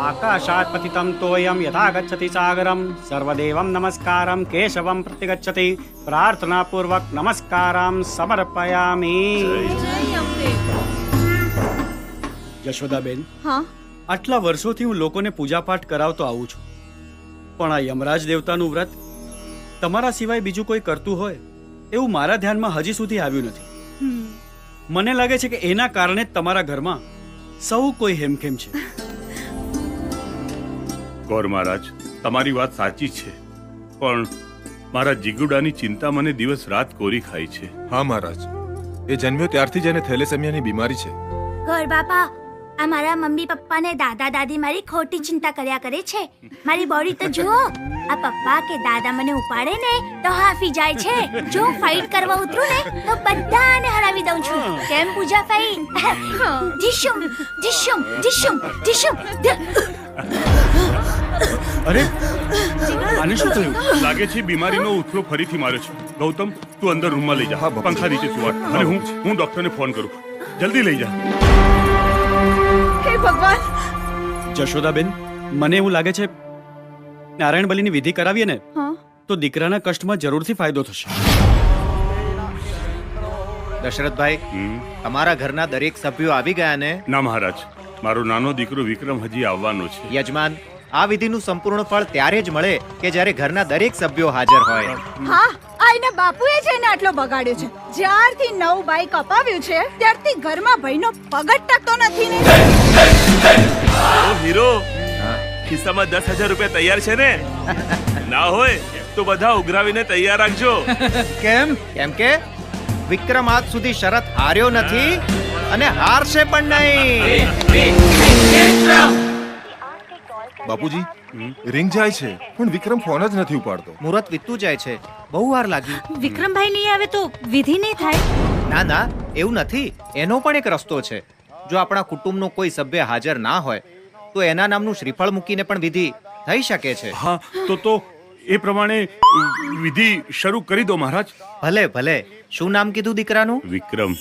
आकाशात् पतितं तोयं यथा गच्छति सागरं सर्वदेवं नमस्कारं केशवं प्रतिगच्छति प्रार्थनापूर्वक नमस्कारं समर्पयामि। યશોદાબેન, હા, આટલા વર્ષોથી હું લોકોને પૂજાપાઠ કરાવતો આવું છું, પણ આ યમરાજ દેવતાનું વ્રત તમારા સિવાય બીજું કોઈ કરતું હોય એવું મારા ધ્યાનમાં હજી સુધી આવ્યું નથી. મને લાગે છે કે એના કારણે જ તમારા ઘરમાં સૌ કોઈ હેમખેમ છે. ગોર મહારાજ, તમારી વાત સાચી છે, પણ મારા જીગુડાની ચિંતા મને દિવસ રાત કોરી ખાય છે. હા મહારાજ, એ જન્મ્યો ત્યારથી જ એને થેલેસેમિયાની બીમારી છે. ગોર બાપા, આ મારા મમ્મી પપ્પા ને દાદા દાદી મારી ખોટી ચિંતા કર્યા કરે છે. મારી બોડી તો જુઓ, આ પપ્પા કે દાદા મને ઉપાડે ને તો હાફી જાય છે. જો ફાઇટ કરવા ઉતરું ને તો બધાને હરાવી દઉં છું. કેમ પૂજા ફાઈ? ઢીશુમ ઢીશુમ ઢીશુમ ઢીશુમ. અરે, આને શું થયું? લાગે છે બીમારીનો ઉથલો ફરીથી માર્યો છે. ગૌતમ, તું અંદર રૂમમાં લઈ જા, પંખા નીચે સુવાડ, અને હું ડોક્ટરને ફોન કરું. જલ્દી લઈ જા. હે ભગવાન! જશોદાબેન, મને એવું લાગે છે નારાયણ બલિની વિધિ કરાવીએ ને તો દીકરાના કષ્ટમાં જરૂરથી ફાયદો થશે. દશરથભાઈ, તમારા ઘરના દરેક સભ્યો આવી ગયા ને? ના મહારાજ, મારો નાનો દીકરો વિક્રમ હજી આવવાનો છે. યજમાન, આ વિધિનું સંપૂર્ણ ફળ ત્યારે જ મળે કે જ્યારે ઘરના દરેક સભ્યો હાજર હોય. હા, આ એના બાપુએ છે ને આટલો બગાડ્યો છે. જ્યારથી નવું બાઈક અપાવ્યું છે ત્યારથી ઘરમાં ભાઈનો પગ જ ટકતો નથી ને. ઓ હીરો, ખિસ્સામાં 10,000 રૂપિયા તૈયાર છે ને? ના હોય તો બધા ઉઘરાવીને તૈયાર રાખજો. કેમ? કેમ કે વિક્રમ આજ સુધી શરત હાર્યો નથી અને હારશે પણ નહીં. બાપુજી, રિંગ જાય છે પણ વિક્રમ ફોન જ નથી ઉપાડતો. મુહૂર્ત વીતતું જાય છે, બહુ વાર લાગી. વિક્રમભાઈ નહીં આવે તો વિધિ નહીં થાય. ના ના, એવું નથી. એનો પણ એક રસ્તો છે. જો આપણા કુટુંબનો કોઈ સભ્ય હાજર ના હોય તો એના નામનું શ્રીફળ મૂકીને પણ વિધિ થઈ શકે છે. હા, તો એ પ્રમાણે વિધિ શરૂ કરી દો મહારાજ. ભલે ભલે. શું નામ કીધું દીકરાનું? વિક્રમ.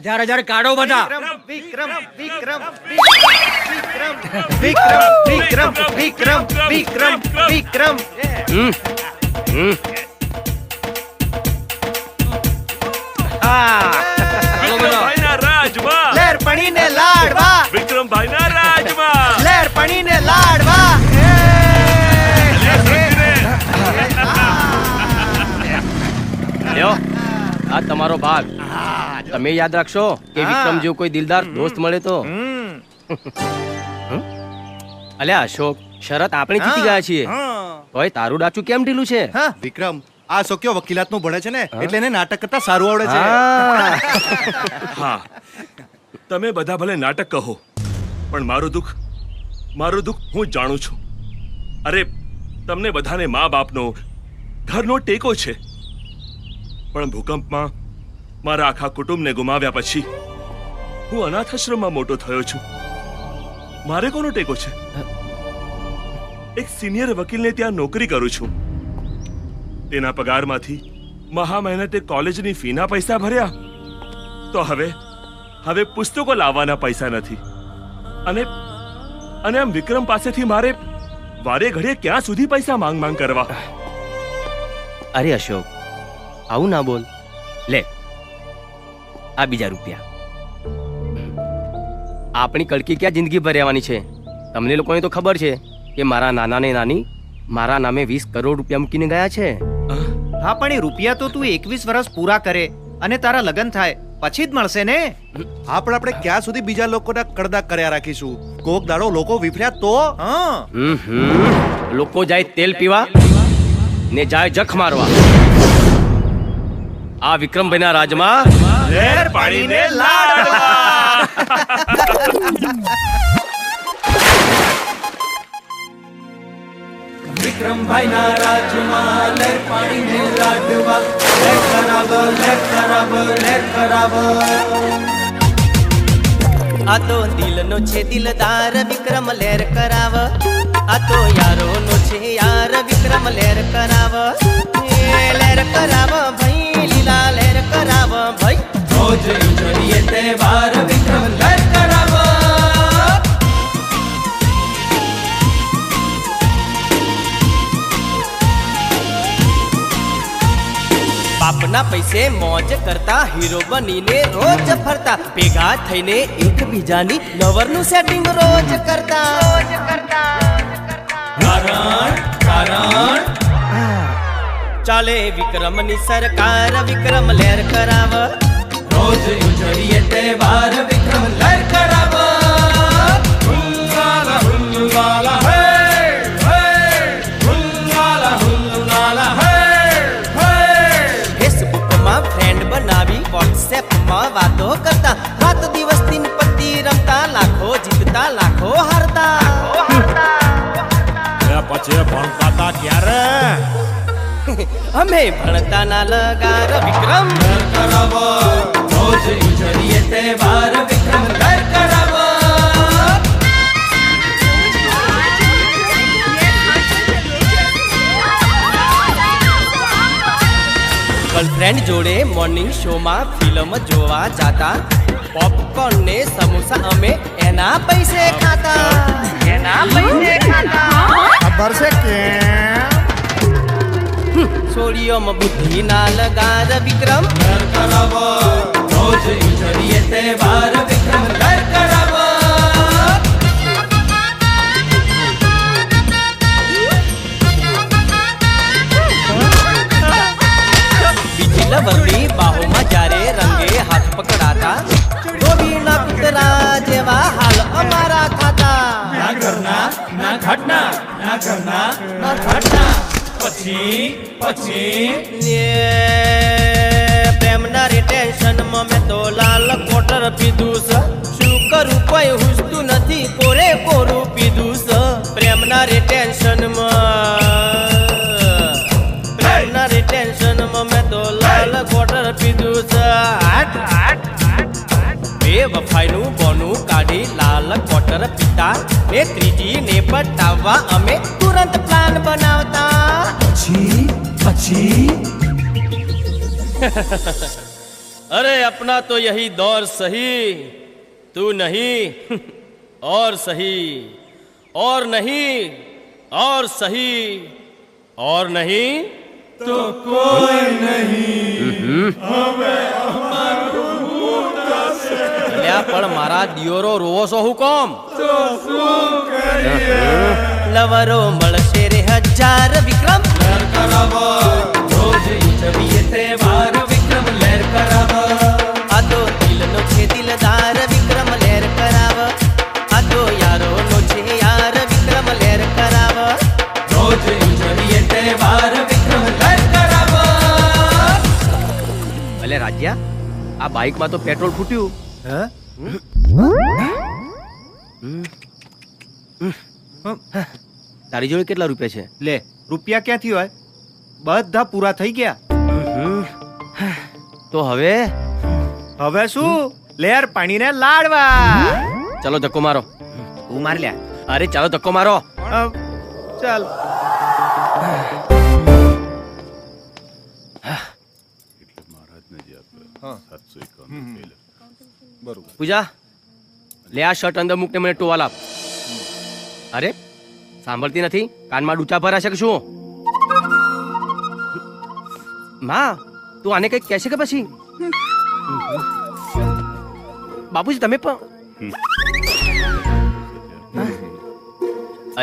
હજાર હજાર કાઢો બધા. વિક્રમ વિક્રમ વિક્રમ વિક્રમ વિક્રમ વિક્રમ વિક્રમ વિક્રમભાઈના રાજમાં લહેર પડીને લાડવા વિક્રમભાઈના રાજમાં લહેર પડીને લાડવા લ્યો આ તમારો ભાગ. તમે યાદ રાખશો કે વિક્રમ જેવું કોઈ દિલદાર દોસ્ત મળે તો. અલ્યા અશોક, શરત આપણે જીતી ગયા છીએ તોય તારું ડાચું કેમ ઢીલું છે? વિક્રમ આ શોક્યો વકીલાતનું ભણે છે ને એટલે એને નાટક કરતા સારું આવડે છે. હા, તમે બધા ભલે નાટક કહો પણ મારું દુઃખ હું જાણું છું. અરે તમને બધાને મા બાપનો ઘરનો ટેકો છે, પણ ભૂકંપમાં મારા આખા કુટુંબને ગુમાવ્યા પછી હું અનાથાશ્રમમાં મોટો થયો છું. મારે કોનો ટેકો છે? એક સિનિયર વકીલને ત્યાં નોકરી કરું છું. તેના પગારમાંથી મહા મહેનતે કોલેજની ફીના પૈસા ભર્યા તો હવે પુસ્તકો લાવવાના પૈસા નથી. અને આમ વિક્રમ પાસેથી મારે વારે ઘડીએ ક્યાં સુધી પૈસા માંગ કરવા? અરે અશોક, આવું ના બોલ. લે આ બીજા રૂપિયા. આપણી કડકી ક્યાં જિંદગી ભર રહેવાની છે? તમને લોકોને તો ખબર છે કે મારા નાના ને નાની મારા નામે 20 કરોડ રૂપિયા મૂકીને ગયા છે. હા, પણ એ રૂપિયા તો તું 21 વર્ષ પૂરા કરે અને તારા લગ્ન થાય પછી જ મળશે ને. હા, પણ આપણે ક્યાં સુધી બીજા લોકોના કડદા કર્યા રાખીશું? કોક દાડો લોકો વિફર્યા તો લોકો જાય તેલ પીવા ને જાય જખ મારવા. આ વિક્રમભાઈના રાજમાં લહેર પાડીને લાડવા. વિક્રમભાઈના રાજમાં લહેર પાડીને લાડવા. લહેર કરાવો, લહેર કરાવો, લહેર કરાવો. આ તો દિલનો છે દિલદાર વિક્રમ લહેર કરાવ. આ તો યારોનો છે યાર વિક્રમ લહેર કરાવ. લહેર કરાવ ભાઈ, લીલા લહેર કરાવ ભાઈ. રોજ ઉજળીએ તહેવાર વિક્રમ લહેર કરાવો. બાપના પૈસે મોજ કરતા હીરો બનીને રોજ ફરતા. ભેગા થઈને એકબીજાની લવરનું સેટિંગ રોજ કરતા. કારણ ચાલે વિક્રમની સરકાર વિક્રમ લહેર કરાવ. રોજ ઉજળીએ તહેવાર વિક્રમ લહેર કરાવો. હુલ્લાલા હુલ્લાલા હે હે, હુલ્લાલા હુલ્લાલા હે હે. ફેસબુકમાં ફ્રેન્ડ બનાવી વોટ્સએપમાં વાતો કરતા. રાત દિવસ દિન પતિ રમતા, લાખો જીતતા લાખો હારતા. પછી ભણતા તા ક્યારે? અમે ભણતા ના લગાર વિક્રમ લહેર કરાવો. રોજ ઉજળીએ તહેવાર વિક્રમ લહેર કરાવો. ગર્લફ્રેન્ડ જોડે મોર્નિંગ શોમાં ફિલ્મ જોવા જાતા. પોપકોર્ન ને સમોસા અમે એના પૈસે ખાતા. ખબર છે કે છોડીઓમાં બુદ્ધિ ના લગાર વિક્રમ લહેર કરાવો. રોજ ઉજળીએ તહેવાર વિક્રમ લહેર કરાવો. બીજી લવરની બાહોમાં જ્યારે રંગે હાથ પકડાતા. ધોબીના કૂતરા જેવા હાલ અમારા ખાતા. ના ઘરના ના ઘાટના, ના ઘરના ના ઘાટના. પછી પ્રેમના રિટેન્શનમાં મેં તો લાલ કોટર પીધું છે. શું કરું કોઈ હુસતું નથી, કોરે કોરું પીધું છે. પ્રેમના રિટેન્શનમાં મેં તો લાલ કોટર પીધું છે. 2 વફાઈનું બોનું કાઢી લાલ ક્વાર્ટર પીતા ને ત્રીજી ને પટાવવા અમે તુરંત પ્લાન બનાવતા. अरे अपना तो यही दौर सही तू नहीं और सही और नहीं और सही और नहीं तो कोई नहीं અલ્યા પણ મારા દિયોરો રોવો છો હુકમ તો શું કરીએ લવરો મળશે રે હજાર વિક્રમ લહેર કરાવો રોજ ઉજવીએ તહેવાર વિક્રમ લહેર કરાવો આ તો દિલનો છે દિલદાર વિક્રમ લહેર કરાવ આ તો યારોનો છે યાર વિક્રમ લહેર કરાવ રોજ ઉજવીએ તહેવાર વિક્રમ લહેર કરાવો. અલ્યા રાજ્યા આ બાઇકમાં તો પેટ્રોલ ફૂટ્યું તારી જોડે કેટલા રૂપિયા છે? લે રૂપિયા ક્યાંથી હોય? બધા પૂરા થઈ ગયા. તો હવે હવે શું? લેર પાણીને લાડવા. ચલો ધક્કો મારો. તું માર લ્યા. અરે ચાલો ધક્કો મારો. ચાલ. પૂજા લે આ શર્ટ અંદર મૂકને મને ટોવાલ આપ. અરે સાંભળતી નથી? કાનમાં ડૂચા ભરાશે કે શું? માં તું આને કઈક કહેશે કે પછી? બાપુજી તમે પણ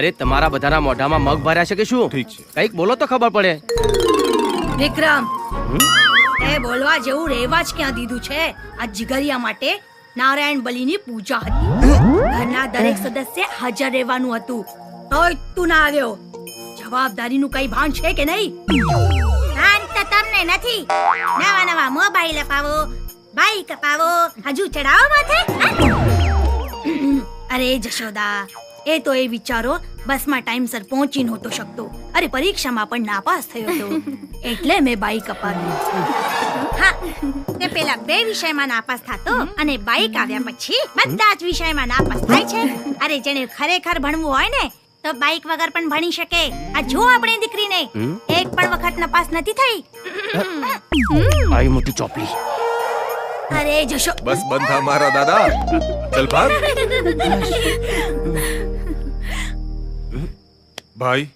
અરે તમારા બધાના મોઢામાં મગ ભર્યા છે કે શું? કઈક બોલો તો ખબર પડે. વિક્રમ એ બોલવા જેવું રહેવા જ ક્યાં દીધું છે? આ જીગરિયા માટે નારાયણ બલિની પૂજા હતી. ઘરના દરેક સદસ્ય હાજર રહેવાનું હતું. તોય તું ના આવ્યો. જવાબદારીનું કઈ ભાન છે કે નહીં? ભાન તો તમને નથી. નવા નવા મોબાઈલ અપાવો, બાઈક અપાવો, હજુ ચડાવો માથે. અરે જશોદા એ તો એ વિચારો બસમાં ટાઈમસર પહોંચી નહોતો શકતો. અરે પરીક્ષામાં પણ નાપાસ થયો હતો એટલે મેં બાઈક અપાવી. હા તે પેલા 2 વિષયમાં નાપાસ થતો અને બાઈક આવ્યા પછી બધા જ વિષયમાં નાપાસ થાય છે. અરે જેને ખરેખર ભણવું હોય ને તો બાઈક વગર પણ ભણી શકે. આ જો આપણી દીકરીને એક પણ વખત નાપાસ નથી થઈ. આવી મોટી ચોપડી. અરે જશો બસ બંધ થા મારા દાદા. ચલ ભાગ. ભાઈ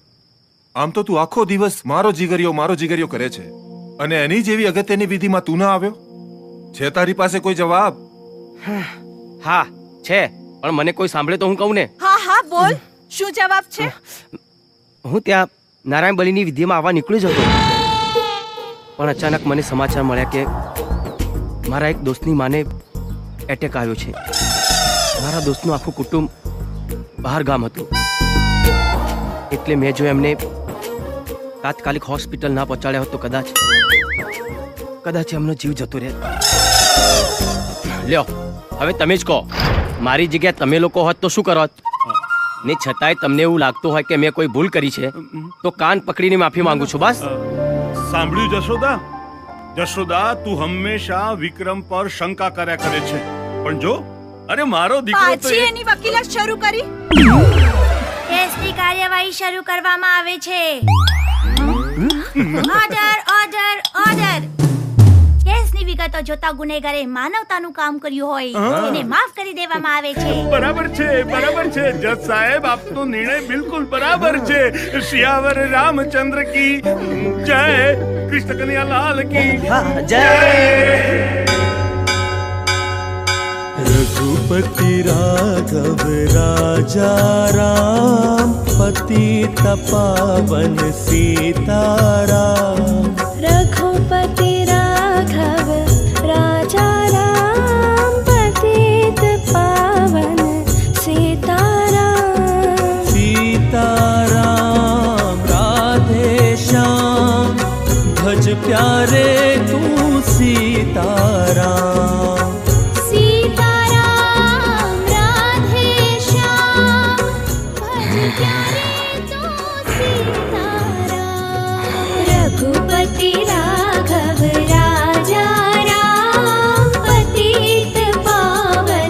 આમ તો તું આખો દિવસ મારો જીગરિયો કરે છે અને એની જેવી અગત્યની વિધિમાં તું ના આવ્યો. છે તારી પાસે કોઈ જવાબ? હા છે પણ મને કોઈ સાંભળે તો હું કહું ને. હા હા બોલ શું જવાબ છે? હું ત્યાં નારાયણ બલિની વિધિમાં આવવા નીકળી જતો પણ અચાનક મને સમાચાર મળ્યા કે મારા એક દોસ્તની માને એટેક આવ્યો છે. મારા દોસ્તનું આખું કુટુંબ બહાર ગામ હતું એટલે મેં જો એમને તાત્કાલિક હોસ્પિટલ ના પહોંચાડ્યા હોત તો કદાચ એમનો જીવ જતો રહે. લ્યો હવે તમે જ કહો મારી જગ્યાએ તમે લોકો હોત તો શું કરત? ને છતાંય તમને એવું લાગતું હોય કે મેં કોઈ ભૂલ કરી છે તો કાન પકડીને માફી માંગુ છું. બસ સાંભળ્યું જશોદા? જશોદા તું હંમેશા વિક્રમ પર શંકા કર્યા કરે છે પણ જો અરે મારો દીકરો તો પાછી એની વકીલાત શરૂ કરી. કેસની કાર્યવાહી શરૂ કરવામાં આવે છે. Order order order. કેસની વિગતો જોતા ગુનેગારે માનવતાનું કામ કર્યું હોય એને માફ કરી દેવામાં આવે છે. બરાબર છે જજ સાહેબ આપનો નિર્ણય બિલકુલ બરાબર છે. શિયાવર રામચંદ્ર કી જય, કૃષ્ણ કનૈયા લાલ કી જય. रघुपति राघव राजा राम पतित पावन सीताराम. रघुपति राघव राजा राम पतित पावन सीताराम. सीताराम राधे श्याम भज प्यारे तू सीताराम. रघुपति राघव राजा राम पतित पावन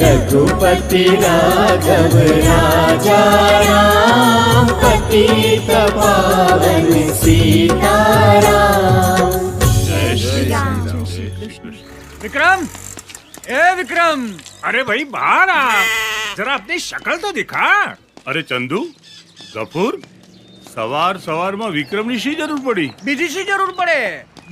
रघुपति राघव राजा राम पतित पावन सीताराम। जय श्री राम। विक्रम, ए विक्रम, अरे भाई बाहर आ, जरा अपनी शक्ल तो दिखा। अरे चंदू, गफूर, સવાર સવારમાં વિક્રમની શી જરૂર પડી? બીજી શી જરૂર પડે?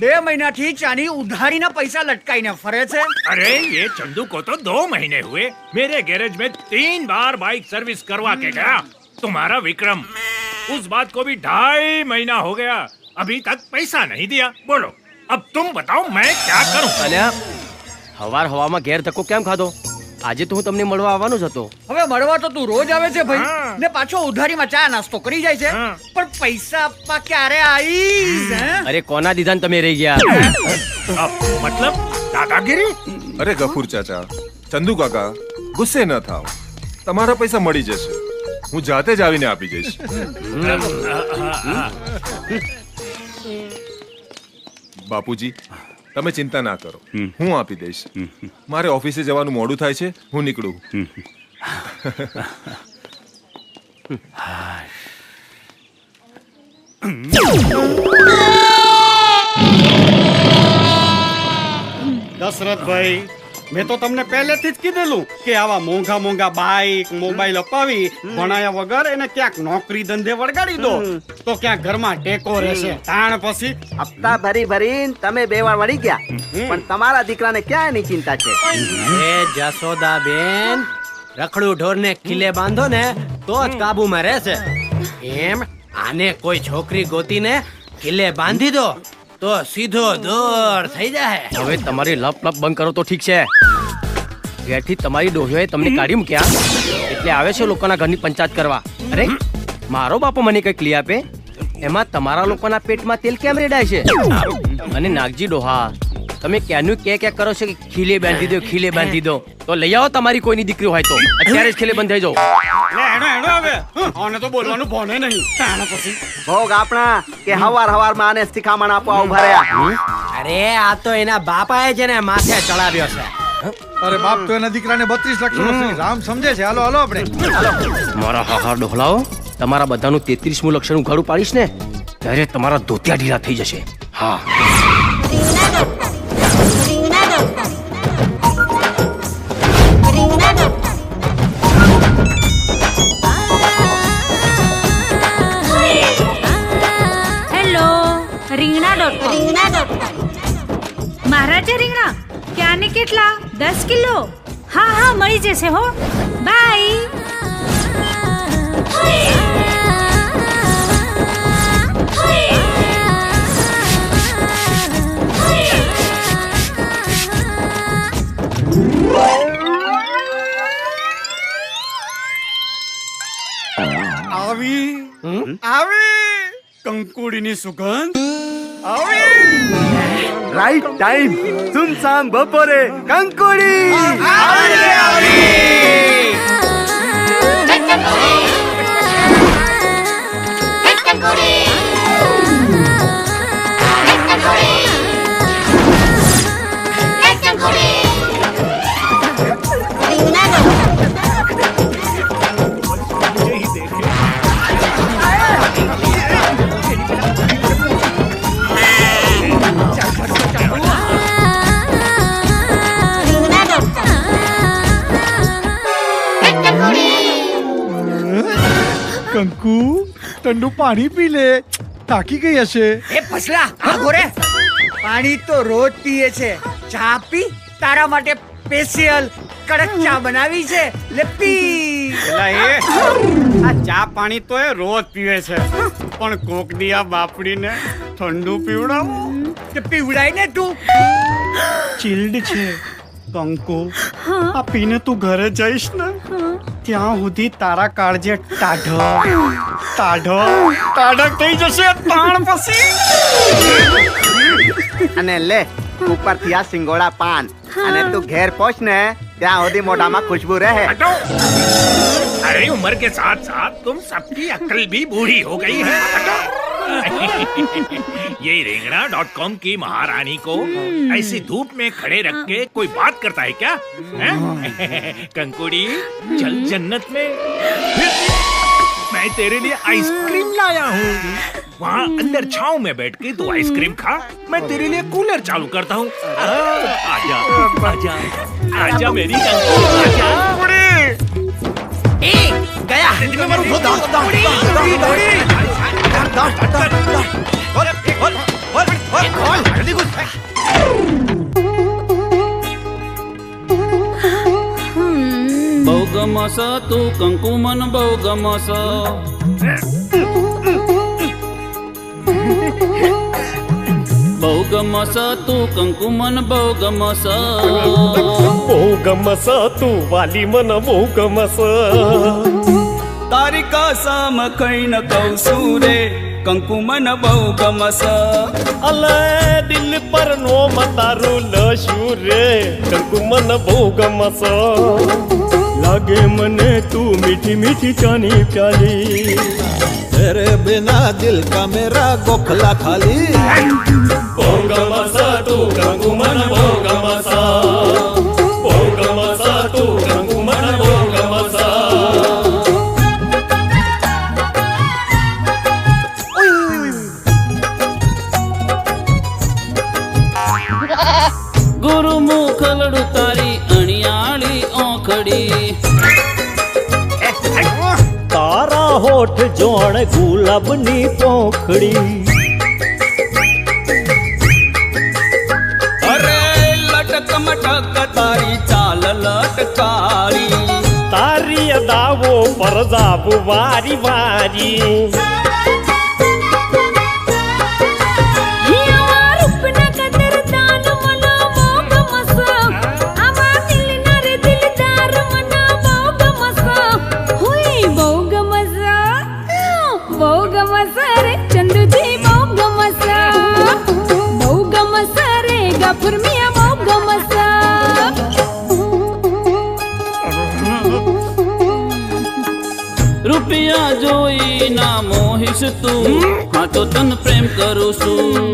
2 મહિનાથી ચાની ઉધારીના પૈસા લટકાઈને ફરે છે। अरे ये चंदू को तो 2 महीने हुए मेरे गैरेज में 3 बार बाइक सर्विस करवा के गया। तुम्हारा विक्रम उस बात को भी 2.5 महीना हो गया, अभी तक पैसा नहीं दिया। बोलो अब तुम बताओ मैं क्या करूं? અલ્યા હવાર હવામાં ઘેર ધક્કો કેમ ખાધો? આજે તો હું તમને મળવા આવવાનો જ હતો। હવે મળવા તો તું રોજ આવે છે ભાઈ, ને પાછો ઉધારીમાં ચા નાસ્તો કરી જાય છે, પણ પૈસા આપવા ક્યારે આવીશ? અરે કોના દીધા ને તમે રહી ગયા? मतलब दादागिरी? અરે ગફુર ચાચા, ચંદુ કાકા, ગુસ્સે ન થાઓ, તમારા પૈસા મળી જશે, હું જાતે જ આવીને આપી જઈશ। બાપુજી, તમે ચિંતા ના કરો, હું આપી દઈશ। મારે ઓફિસે જવાનું મોડું થાય છે, હું નીકળું। દશરથભાઈ, મેં તો તમને પહેલેથી જ કીધેલું કે આવા મોંઘા મોંઘા બાઈક મોબાઈલ અપાવી ભણાયા વગર એને ક્યાંક નોકરી ધંધે વળગાડી દો તો ક્યાંક ઘરમાં ટેકો રહેશે। તાણ પછી હપ્તા ભરી ભરીને તમે 2 વાર વળી ગયા, પણ તમારા દીકરાને ક્યાં એની ચિંતા છે? એ જશોદા બેન, રખડું ઢોરને ખીલે બાંધો ને તો જ કાબુમાં રહેશે। એમ આને કોઈ છોકરી ગોતીને ખીલે બાંધી દો તો સીધો દોર થઈ જાય। હવે તમારી લપ લપ બંધ કરો તો ઠીક છે। ઘેરથી તમારી ડોહીઓએ તમને કાઢી મૂક્યા એટલે આવે છે લોકોના ઘરની પંચાયત કરવા। અરે મારો બાપો મને કંઈક લઈ આપે એમાં તમારા લોકોના પેટમાં તેલ કેમ રેડાય છે? અને નાગજી ડોહા, તમે ક્યાંનું કે કરો છો કે ખીલે બાંધી દો, ખીલે બાંધી દો, તો લઈ આવો તમારી કોઈની દીકરી હોય તો અત્યારે જ ખીલે બંધ થઈ જાઓ। આને તો બોલવાનું ભણે નહીં। તાણ પછી ભોગ આપણા કે હવાર હવારમાં આને શિખામણ આપવા ઉભા રહ્યા? અરે આ તો એના બાપાએ જ એને માથે ચડાવ્યો છે। અરે બાપ તો એના દીકરાને 32 લાખ શ્રી રામ સમજે છે। હાલો હાલો આપણે મારા હાહાર ડોહલાઓ, તમારા બધાનું 33મું લક્ષણ ઉઘાડું પાડીશ ને ત્યારે તમારા ધોતિયા ઢીલા થઈ જશે। હા, મારા છે રીંગણા? ક્યાંને કેટલા? 10 કિલો? હા હા મળી જશે હો, બાય। આવી આવી કંકુડીની સુગંધ આવી। રાઈટ ટાઈમ, સુનસાન બપોરે કંકોડી કંકુ, ઠંડુ પાણી પી લે, થાકી ગઈ હશે। એ ફસલા આગો રે, પાણી તો રોજ પીએ છે, ચા પી, તારા માટે સ્પેશિયલ કડક ચા બનાવી છે, લે પી। આ ચા પાણી તો એ રોજ પીવે છે, પણ કોકની આ બાપડીને ઠંડુ પીવડાવો તે પીવડાય ને તું। ચિલ્ડ છે કંકુ, આ પીને તું ઘરે જઈશ ને ત્યાં સુધી તારા કાળજે ટાઢક થઈ જશે। તાણ પછી અને લે ઉપરથી આ સિંગોડા પાન, અને તું ઘેર પહોંચ ને ત્યાં સુધી મોઢામાં ખુશ્બુ રહે। अरे उम्र के साथ साथ तुम सबकी अक्ल भी बूढ़ी हो गई है। ये रेंगड़ा.com की महारानी को ऐसी धूप में खड़े रख के कोई बात करता है क्या? हैं? कंकुड़ी चल जन्नत में, मैं तेरे लिए आइसक्रीम लाया हूँ। वहाँ अंदर छाँव में बैठ के तू आइसक्रीम खा, मैं तेरे लिए कूलर चालू करता हूँ। आजा आजा आजा मेरी कंकुड़ी, आजा। गया मैं मरूं खुद બહુ ગમસ તું કંકુમન બહુ ગમસ બહુ ગમસ તું કંકુમન બહુ ગમસ બહુ ગમસ તું વાલી મન બહુ ગમસ તારી કસમ કઈ ન કહું છું રે કંકુમન બહુ ગમસ અલે દિલ પર નો મતારું લશું રે કંકુમન બહુ ગમસ લાગે મને તું મીઠી મીઠી ચાની પ્યાલી तेरे बिना दिल का मेरा गोखला खाली બહુ ગમસ તું કંકુમન બહુ ગમસ બહુ ગમસ તું કંકુમન બહુ ગમસ ગુરુમુખલડું તારી અણિયાળી ઓખડી તારા હોઠ જોણ ગુલાબની પોખડી અરે લટક મટક તારી ચાલ લટકારી તારી અદાવો પરજાબ વારી વારી રૂપિયા જોઈ ના મોહીશ તું હા તો તન પ્રેમ કરું છું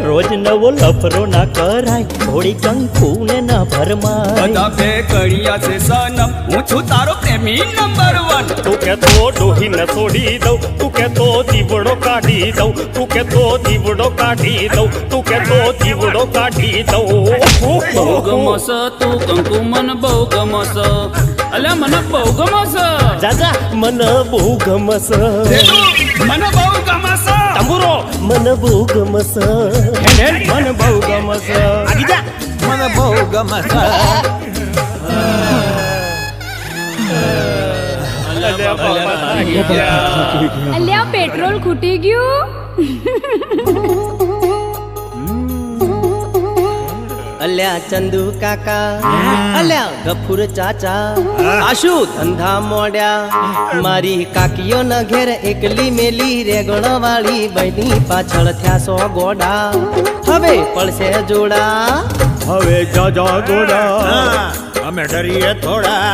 રોજ નવો લફરો ના કરાય થોડી કંકુ ને ના ભરમાય બધા બે કડિયા છે સનમ હું છું તારો પ્રેમી નંબર 1 તું કે તો ડોહી ન છોડી દઉં તું કે તો દીવડો કાઢી દઉં તું કે તો દીવડો કાઢી દઉં તું કે તો દીવડો કાઢી દઉં બહુ ગમસ તું કંકુમન બહુ ગમસ અલ્યા મને બહુ ગમસ જાજા મન બહુ ગમસ મને બહુ ગમસ તંબુરો મન બહુ ગમસ મને બહુ ગમસ આગીજા मन बहु गमस અલ્યા પેટ્રોલ ખૂટી ગયું અલ્યા ચંદુ કાકા અલ્યા ગફુર ચાચા આશુ ધંધા મોડ્યા મારી કાકીઓ ન ઘેર એકલી મેલી રેગણ વાળી બની પાછળ થયા સો ગોડા હવે પડશે જોડા હવે જાજા ગોડા અમે ડરીએ થોડા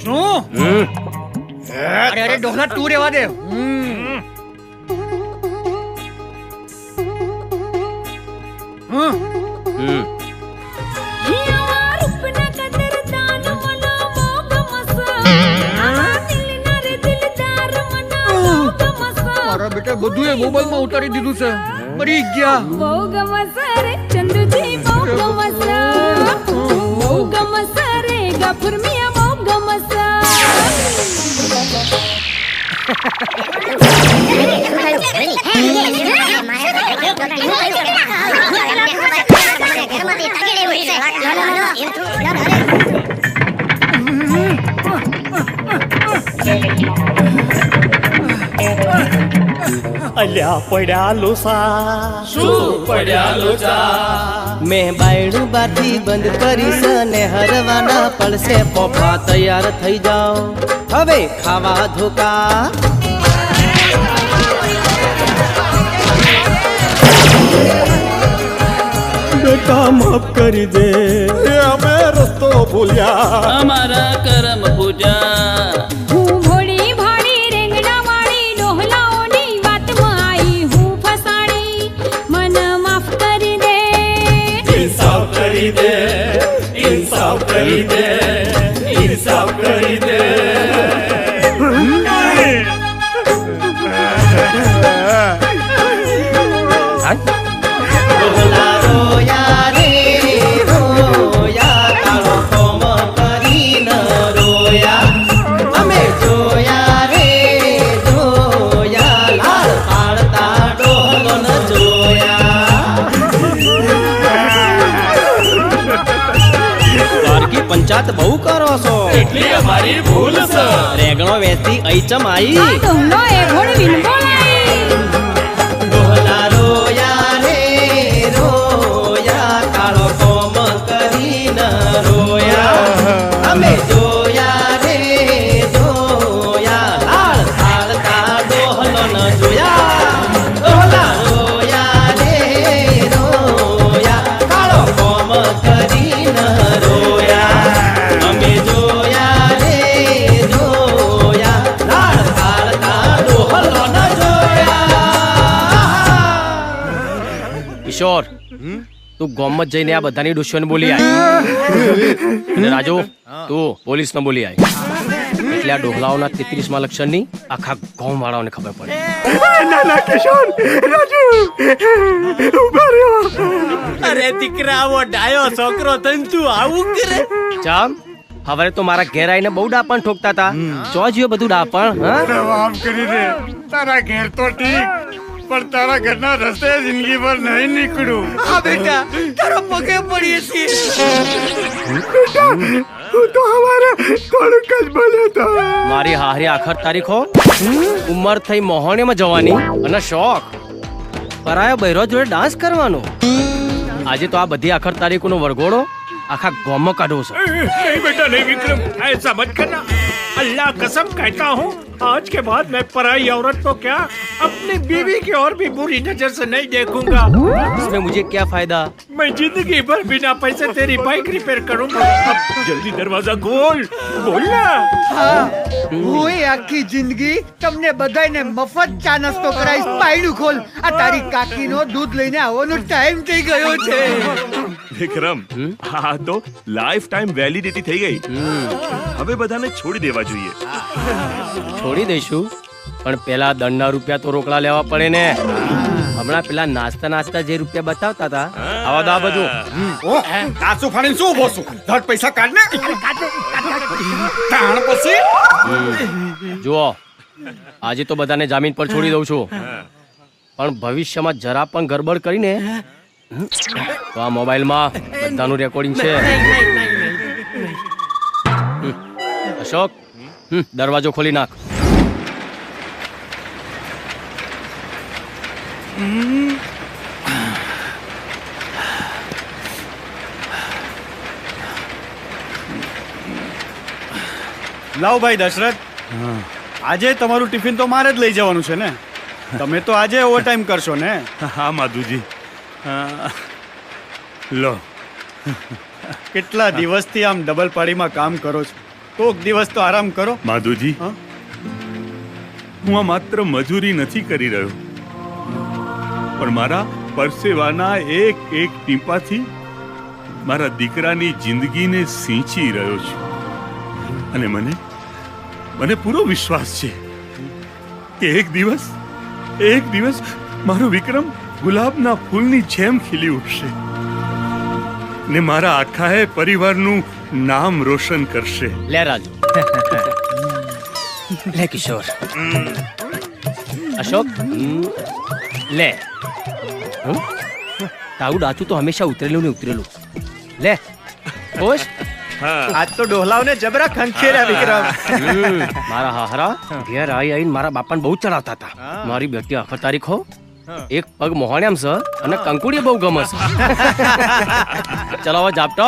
શું અરે અરે ડોહલા તું રેવા દે મારા બેટા બધું એ મોબાઈલ માં ઉતારી દીધું છે મરી ગયા બહુ ગમસ રે ચંદુજી બહુ ગમસ બહુ ગમસ રે ગફુર મિયા બહુ ગમસ અલ્યા પડ્યા લોસા શું પડ્યા લોચા મેં બાયણું બાથી બંધ કરીશ ને હરવાના પડશે પોપા તૈયાર થઈ જાઓ હવે ખાવા ધોકા બેટા માફ કરી દે અમે રસ્તો ભૂલ્યા અમારા કરમ પૂજા હું ભોળી ભાળી કરી દે ઇન્સાફ કરી દે ડોહલા રોયા રે રોયા કાળો કોમ કરીને રોયા અમે જોયા રે જોયા લાલ પાડતા ડોહલો ન જોયા ગાર્ગી પંચાયત બહુ કરો છો એટલી અમારી ભૂલ છે રેગણો વેચતી અઈચમ આઈ ડોંગનો એ ઘોડી વિનબો લાઈ ડોહલા રોયા રે રોયા કાળો કોમ કરીને રોયા અમે જોયા રે જોયા લાલ પાડતા ડોહલો ન જોયા ડોહલા રોયા રે રોયા કાળો કોમ કરીને રોયા અમે જોયા રે જોયા લાલ પાડતા ડોહલો ન જોયા કિશોર તું ગોમત જઈને આ બધાની દુશ્મન બોલી આય અને રાજુ તું પોલીસ ને બોલી આય એટલે આ ડોહલાઓના 33માં લક્ષણની આખા ગામ વાળાઓને ખબર પડે ના ના કિશોર રાજુ ઉભા રહ્યો અરે દીકરા આવો ડાયો છોકરો તન તું આવું કરે ચામ હવે તો મારા ઘેર આવીને બહુ ડાપણ ઠોકતા હતા ચો જીઓ બધું ડાપણ હા આમ કરી દે તારા ઘેર તો ઠીક પણ તારા ઘરના રસ્તે જિંદગી ભર નહીં નીકળું હા બેટા તારા પગે પડીએ છીએ બેટા હું તો હવારે થોડુંક જ બોલ્યો તો મારી હારી આખર તારીખો ઉંમર થઈ મોહણીમાં જવાની અને શોખ પરાયો બૈરો જોડે ડાન્સ કરવાનો આજે તો આ બધી આખર તારીખોનો વરઘોડો आखा गाँव में काटो सर नहीं बेटा नहीं विक्रम ऐसा मत करना अल्लाह कसम कहता हूँ आज के बाद मैं पराई औरत को क्या अपनी बीवी की और भी बुरी नजर से नहीं देखूंगा। इसमें मुझे क्या फायदा? मैं जिंदगी भर बिना पैसे तेरी बाइक रिपेयर करूंगा। अब जल्दी दरवाजा खोल बोलना। हाँ હું આખી જિંદગી તમને બધાયને મફત ચા નાસ્તો કરાઈશ પાયડું ખોલ આ તારી કાકીનો દૂધ લઈને આવવાનો ટાઈમ થઈ ગયો છે વિક્રમ હા તો લાઈફ ટાઈમ વેલિડિટી થઈ ગઈ હવે બધાને છોડી દેવા જોઈએ છોડી દઈશું પણ પેલા દંડના રૂપિયા તો રોકડા લેવા પડે ને હમણાં પેલા નાસ્તા નાસ્તા જે રૂપિયા બતાવતા હતા આવા દા બધું કાચું ફાડીને શું બોસું ધડ પૈસા કાઢ ને તાણ પછી જુઓ આજે તો બધાને જામીન પર છોડી દઉં છું પણ ભવિષ્યમાં જરા પણ ગડબડ કરીને તો આ મોબાઈલમાં બધાનું રેકોર્ડિંગ છે અશોક દરવાજો ખોલી નાખ લાવ ભાઈ દશરથ આજે તમારું ટિફિન તો મારે જ લઈ જવાનું છે ને તમે તો આજે ઓવર ટાઈમ કરશો ને હા માધુજી લો કેટલા દિવસથી આમ ડબલ પાડીમાં કામ કરો છો કોક દિવસ તો આરામ કરો માધુજી હું આ માત્ર મજૂરી નથી કરી રહ્યો પણ મારા પરસેવાના એક એક ટીપાથી મારા દીકરાની જિંદગીને સિંચી રહ્યો છું અને મને પૂરો વિશ્વાસ છે કે એક દિવસ મારો વિક્રમ ગુલાબના ફૂલની જેમ ખીલી ઉઠશે ને મારા આખા પરિવારનું નામ રોશન કરશે લે રાજુ લે કિશોર અશોક લે તારું ડાચું તો હંમેશા ઉતરેલું ને ઉતરેલું લે ખુશ આજ તો ડોહલાઓને જબરા ખંખેર્યા વિક્રમ મારા હાહરા ઘેર આવીને મારા બાપાને બહુ ચડાવતા હતા મારી બેટી આખર તારીખો એક પગ મોહણ્યામ છે અને કંકુડી બહુ ગમે છે ચલો હવે જાપટો